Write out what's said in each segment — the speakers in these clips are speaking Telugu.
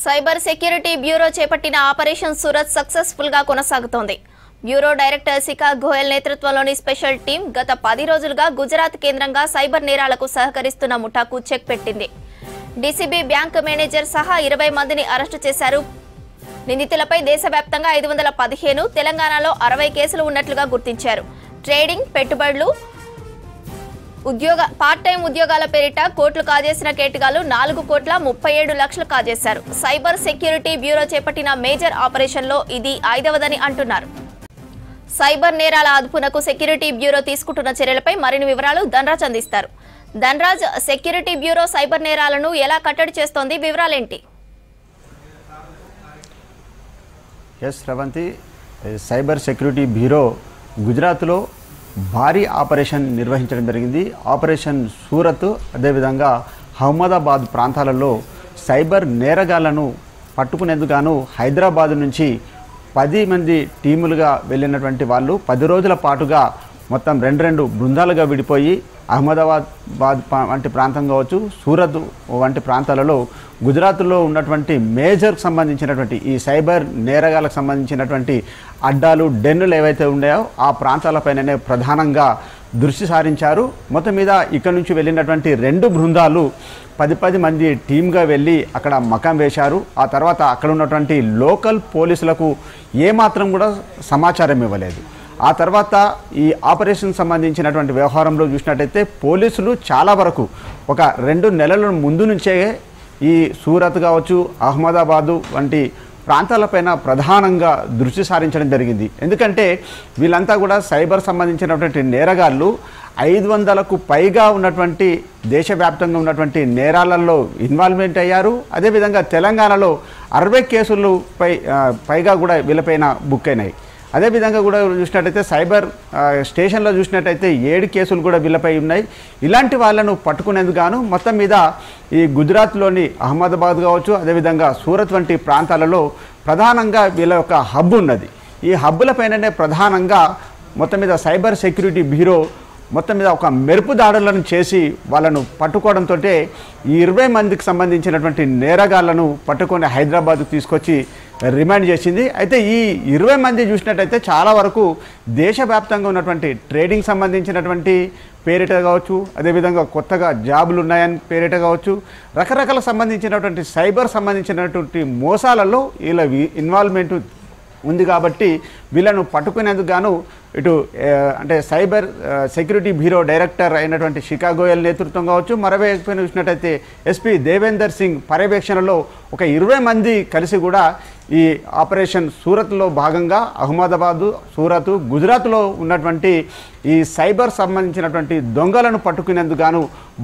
సైబర్ సెక్యూరిటీ బ్యూరో చేపట్టిన ఆపరేషన్ సూరత్ సక్సెస్ఫుల్ గా కొనసాగుతోంది. బ్యూరో డైరెక్టర్ శిఖా గోయల్ నేతృత్వంలోని స్పెషల్ టీం గత 10 రోజులుగా గుజరాత్ కేంద్రంగా సైబర్ నేరాలకు సహకరిస్తున్న ముఠాకు చెక్ పెట్టింది. డీసీబీ బ్యాంక్ మేనేజర్ సహా 20 మందిని అరెస్టు చేశారు. నిందితులపై దేశవ్యాప్తంగా 515, తెలంగాణలో 60 కేసులు ఉన్నట్లుగా గుర్తించారు. ట్రేడింగ్, పెట్టుబడులు, పార్ట్ టైం ఉద్యోగాల పేరిట కోట్లు కాజేసిన కేటగాళ్లు 4,37,00,000 కాజేశారు. సైబర్ సెక్యూరిటీ బ్యూరో చేపట్టిన మేజర్ ఆపరేషన్లో ఇది 5వదని అంటున్నారు. సైబర్ నేరాల అదుపునకు సెక్యూరిటీ బ్యూరో తీసుకుంటున్న చర్యలపై మరిన్ని వివరాలు ధనరాజ్ అందిస్తారు. ధనరాజ్, సెక్యూరిటీ బ్యూరో సైబర్ నేరాలను ఎలా కట్టడి చేస్తోంది? వివరాలేంటి? శ్రవంతి, సైబర్ సెక్యూరిటీ బ్యూరో గుజరాత్లో భారీ ఆపరేషన్ నిర్వహించడం జరిగింది. ఆపరేషన్ సూరత్, అదేవిధంగా అహ్మదాబాద్ ప్రాంతాలలో సైబర్ నేరగాళ్లను పట్టుకునేందుకు హైదరాబాద్ నుంచి 10 మంది టీములుగా వెళ్ళినటువంటి వాళ్ళు 10 రోజుల పాటుగా మొత్తం 2 బృందాలుగా విడిపోయి అహ్మదాబాద్ వంటి ప్రాంతం కావచ్చు, సూరత్ వంటి ప్రాంతాలలో గుజరాత్లో ఉన్నటువంటి మేజర్కి సంబంధించినటువంటి ఈ సైబర్ నేరగాలకు సంబంధించినటువంటి అడ్డాలు, డెన్నులు ఏవైతే ఉన్నాయో ఆ ప్రాంతాలపైననే ప్రధానంగా దృష్టి సారించారు. మొత్తం మీద ఇక్కడ నుంచి వెళ్ళినటువంటి 2 బృందాలు 10 మంది టీమ్గా వెళ్ళి అక్కడ మకాం వేశారు. ఆ తర్వాత అక్కడ ఉన్నటువంటి లోకల్ పోలీసులకు ఏమాత్రం కూడా సమాచారం ఇవ్వలేదు. ఆ తర్వాత ఈ ఆపరేషన్ సంబంధించినటువంటి వ్యవహారంలో చూసినట్టయితే పోలీసులు చాలా వరకు ఒక 2 నెలల ముందు నుంచే ఈ సూరత్ కావచ్చు, అహ్మదాబాదు వంటి ప్రాంతాలపైన ప్రధానంగా దృష్టి సారించడం జరిగింది. ఎందుకంటే వీళ్ళంతా కూడా సైబర్ సంబంధించినటువంటి నేరగాళ్ళు 500కు పైగా ఉన్నటువంటి దేశవ్యాప్తంగా ఉన్నటువంటి నేరాలలో ఇన్వాల్వ్మెంట్ అయ్యారు. అదేవిధంగా తెలంగాణలో 60 కేసులు పైగా కూడా వీళ్ళపైన బుక్ అయినాయి. అదేవిధంగా కూడా చూసినట్టయితే సైబర్ స్టేషన్లో చూసినట్టయితే 7 కేసులు కూడా వీళ్ళపై ఉన్నాయి. ఇలాంటి వాళ్ళను పట్టుకునేందుకు గాను మొత్తం మీద ఈ గుజరాత్లోని అహ్మదాబాద్ కావచ్చు, అదేవిధంగా సూరత్ వంటి ప్రాంతాలలో ప్రధానంగా వీళ్ళ యొక్క హబ్ ఉన్నది. ఈ హబ్బులపైననే ప్రధానంగా మొత్తం మీద సైబర్ సెక్యూరిటీ బ్యూరో మొత్తం మీద ఒక మెరుపు దాడులను చేసి వాళ్ళను పట్టుకోవడంతో ఈ 20 మందికి సంబంధించినటువంటి నేరగాళ్లను పట్టుకొని హైదరాబాద్కు తీసుకొచ్చి రిమాండ్ చేసింది. అయితే ఈ 20 మంది చూసినట్టయితే చాలా వరకు దేశవ్యాప్తంగా ఉన్నటువంటి ట్రేడింగ్ సంబంధించినటువంటి పేరిట కావచ్చు, అదేవిధంగా కొత్తగా జాబులు ఉన్నాయని పేరిట కావచ్చు, రకరకాల సంబంధించినటువంటి సైబర్ సంబంధించినటువంటి మోసాలలో వీళ్ళ ఇన్వాల్వ్మెంట్ ఉంది. కాబట్టి వీళ్ళను పట్టుకునేందుకు గాను ఇటు అంటే సైబర్ సెక్యూరిటీ బ్యూరో డైరెక్టర్ అయినటువంటి శిఖా గోయల్ నేతృత్వం కావచ్చు, మరోవైపు చూసినట్టయితే ఎస్పీ దేవేందర్ సింగ్ పర్యవేక్షణలో ఒక 20 మంది కలిసి కూడా ఈ ఆపరేషన్ సూరత్లో భాగంగా అహ్మదాబాదు, సూరత్, గుజరాత్లో ఉన్నటువంటి ఈ సైబర్ సంబంధించినటువంటి దొంగలను పట్టుకునేందుకు గాను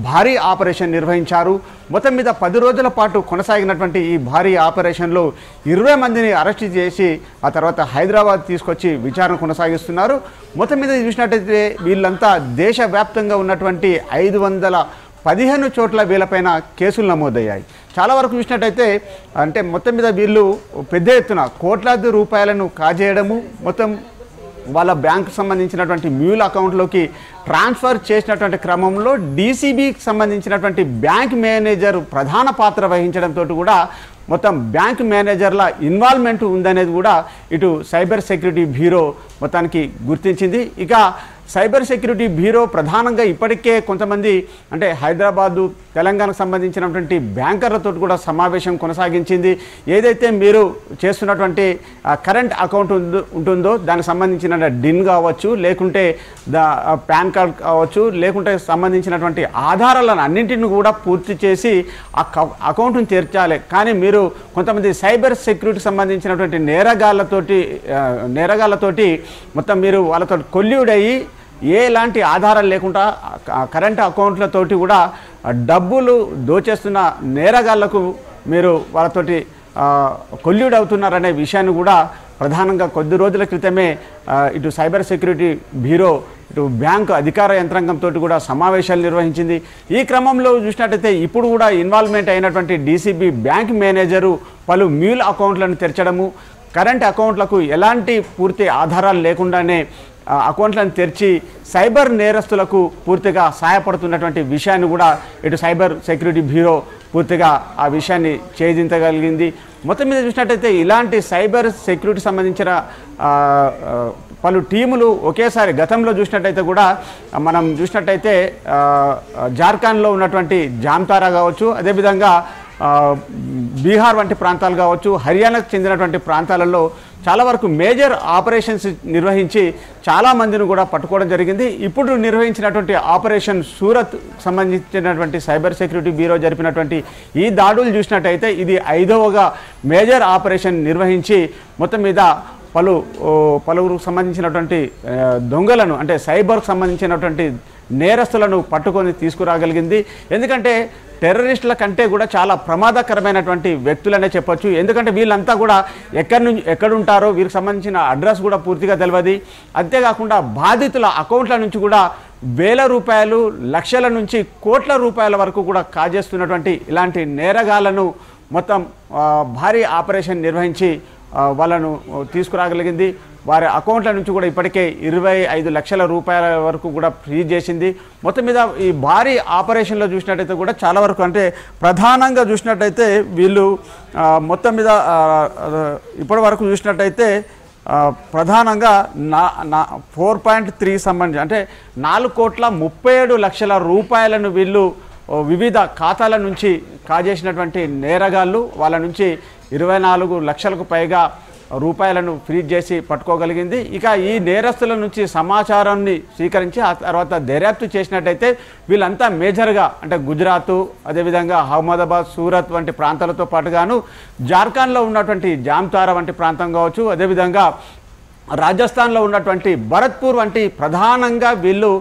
భారీ ఆపరేషన్ నిర్వహించారు. మొత్తం మీద 10 రోజుల పాటు కొనసాగినటువంటి ఈ భారీ ఆపరేషన్లో 20 మందిని అరెస్ట్ చేసి ఆ తర్వాత హైదరాబాద్ తీసుకొచ్చి విచారణ కొనసాగిస్తున్నారు. మొత్తం మీద చూసినట్టయితే వీళ్ళంతా దేశవ్యాప్తంగా ఉన్నటువంటి 515 చోట్ల వీళ్ళపైన కేసులు నమోదయ్యాయి. చాలా వరకు చూసినట్టయితే అంటే మొత్తం మీద వీళ్ళు పెద్ద ఎత్తున కోట్లాది రూపాయలను కాజేయడము, మొత్తం వాళ్ళ బ్యాంకు సంబంధించినటువంటి మ్యూల్ అకౌంట్లోకి ట్రాన్స్ఫర్ చేసినటువంటి క్రమంలో డీసీబీకి సంబంధించినటువంటి బ్యాంక్ మేనేజర్ ప్రధాన పాత్ర వహించడంతో కూడా మొత్తం బ్యాంక్ మేనేజర్ల ఇన్వాల్వ్మెంట్ ఉందనేది కూడా ఇటు సైబర్ సెక్యూరిటీ బ్యూరో మొత్తానికి గుర్తించింది. ఇక సైబర్ సెక్యూరిటీ బ్యూరో ప్రధానంగా ఇప్పటికే కొంతమంది అంటే హైదరాబాదు, తెలంగాణకు సంబంధించినటువంటి బ్యాంకర్లతో కూడా సమావేశం కొనసాగించింది. ఏదైతే మీరు చేస్తున్నటువంటి కరెంట్ అకౌంట్ ఉంటుందో దానికి సంబంధించిన డిన్ కావచ్చు, లేకుంటే పాన్ కార్డ్ కావచ్చు, లేకుంటే సంబంధించినటువంటి ఆధారాలను అన్నింటిని కూడా పూర్తి చేసి ఆ అకౌంట్ను తెరచాలి. కానీ మీరు కొంతమంది సైబర్ సెక్యూరిటీకి సంబంధించినటువంటి నేరగాళ్లతోటి మొత్తం మీరు వాళ్ళతో కొల్యూడయ్యి ఎలాంటి ఆధారాలు లేకుండా కరెంట్ అకౌంట్లతోటి కూడా డబ్బులు దోచేస్తున్న నేరగాళ్లకు మీరు వాళ్ళతోటి కొల్యూడ్ అవుతున్నారనే విషయాన్ని కూడా ప్రధానంగా కొద్ది రోజుల క్రితమే ఇటు సైబర్ సెక్యూరిటీ బ్యూరో ఇటు బ్యాంకు అధికార యంత్రాంగంతో కూడా సమావేశాలు నిర్వహించింది. ఈ క్రమంలో చూసినట్టయితే ఇప్పుడు కూడా ఇన్వాల్వ్మెంట్ అయినటువంటి డీసీబీ బ్యాంక్ మేనేజరు పలు మ్యూల్ అకౌంట్లను తెరచడము, కరెంట్ అకౌంట్లకు ఎలాంటి పూర్తి ఆధారాలు లేకుండానే అకౌంట్లను తెరిచి సైబర్ నేరస్తులకు పూర్తిగా సహాయపడుతున్నటువంటి విషయాన్ని కూడా ఇటు సైబర్ సెక్యూరిటీ బ్యూరో పూర్తిగా ఆ విషయాన్ని ఛేదించగలిగింది. మొత్తం మీద చూసినట్టయితే ఇలాంటి సైబర్ సెక్యూరిటీ సంబంధించిన పలు టీములు ఒకేసారి గతంలో చూసినట్టయితే కూడా మనం చూసినట్టయితే జార్ఖండ్లో ఉన్నటువంటి జామ్తారా కావచ్చు, అదేవిధంగా బీహార్ వంటి ప్రాంతాలు కావచ్చు, హర్యానాకు చెందినటువంటి ప్రాంతాలలో చాలా వరకు మేజర్ ఆపరేషన్స్ నిర్వహించి చాలామందిని కూడా పట్టుకోవడం జరిగింది. ఇప్పుడు నిర్వహించినటువంటి ఆపరేషన్ సూరత్ సంబంధించినటువంటి సైబర్ సెక్యూరిటీ బ్యూరో జరిపినటువంటి ఈ దాడులు చూసినట్టయితే ఇది 5వగా మేజర్ ఆపరేషన్ నిర్వహించి మొత్తం మీద పలువురికి సంబంధించినటువంటి దొంగలను అంటే సైబర్కు సంబంధించినటువంటి నేరస్తులను పట్టుకొని తీసుకురాగలిగింది. ఎందుకంటే టెర్రరిస్టుల కంటే కూడా చాలా ప్రమాదకరమైనటువంటి వ్యక్తులనే చెప్పొచ్చు. ఎందుకంటే వీళ్ళంతా కూడా ఎక్కడుంటారో వీరికి సంబంధించిన అడ్రస్ కూడా పూర్తిగా తెలియదు. అంతేకాకుండా బాధితుల అకౌంట్ల నుంచి కూడా వేల రూపాయలు, లక్షల నుంచి కోట్ల రూపాయల వరకు కూడా కాజేస్తున్నటువంటి ఇలాంటి నేరగాళ్లను మొత్తం భారీ ఆపరేషన్ నిర్వహించి వాళ్ళను తీసుకురాగలిగింది. వారి అకౌంట్ల నుంచి కూడా ఇప్పటికే 25 లక్షల రూపాయల వరకు కూడా ఫ్రీజ్ చేసింది. మొత్తం మీద ఈ భారీ ఆపరేషన్లో చూసినట్టయితే కూడా చాలా వరకు అంటే ప్రధానంగా చూసినట్టయితే వీళ్ళు మొత్తం మీద ఇప్పటి వరకు చూసినట్టయితే ప్రధానంగా 4.3 సంబంధించి అంటే 4,37,00,000 రూపాయలను వీళ్ళు వివిధ ఖాతాల నుంచి కాజేసినటువంటి నేరగాళ్ళు వాళ్ళ నుంచి 24 లక్షలకు పైగా రూపాయలను ఫ్రీజ్ చేసి పట్టుకోగలిగింది. ఇక ఈ నేరస్తుల నుంచి సమాచారాన్ని స్వీకరించి ఆ తర్వాత దర్యాప్తు చేసినట్టయితే వీళ్ళంతా మేజర్గా అంటే గుజరాత్, అదేవిధంగా అహ్మదాబాద్, సూరత్ వంటి ప్రాంతాలతో పాటుగాను జార్ఖండ్లో ఉన్నటువంటి జామ్తారా వంటి ప్రాంతం కావచ్చు, అదేవిధంగా రాజస్థాన్లో ఉన్నటువంటి భరత్పూర్ వంటి ప్రధానంగా వీళ్ళు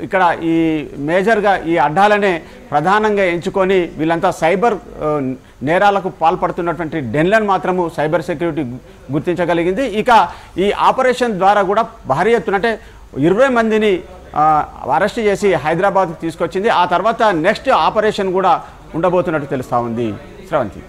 ఇక్కడ ఈ మేజర్గా ఈ అడ్డాలనే ప్రధానంగా ఎంచుకొని వీళ్ళంతా సైబర్ నేరాలకు పాల్పడుతున్నటువంటి డెన్లను మాత్రము సైబర్ సెక్యూరిటీ గుర్తించగలిగింది. ఇక ఈ ఆపరేషన్ ద్వారా కూడా భారీ ఎత్తున అంటే 20 మందిని అరెస్ట్ చేసి హైదరాబాద్కు తీసుకొచ్చింది. ఆ తర్వాత నెక్స్ట్ ఆపరేషన్ కూడా ఉండబోతున్నట్టు తెలుస్తూ ఉంది. శ్రవంతి.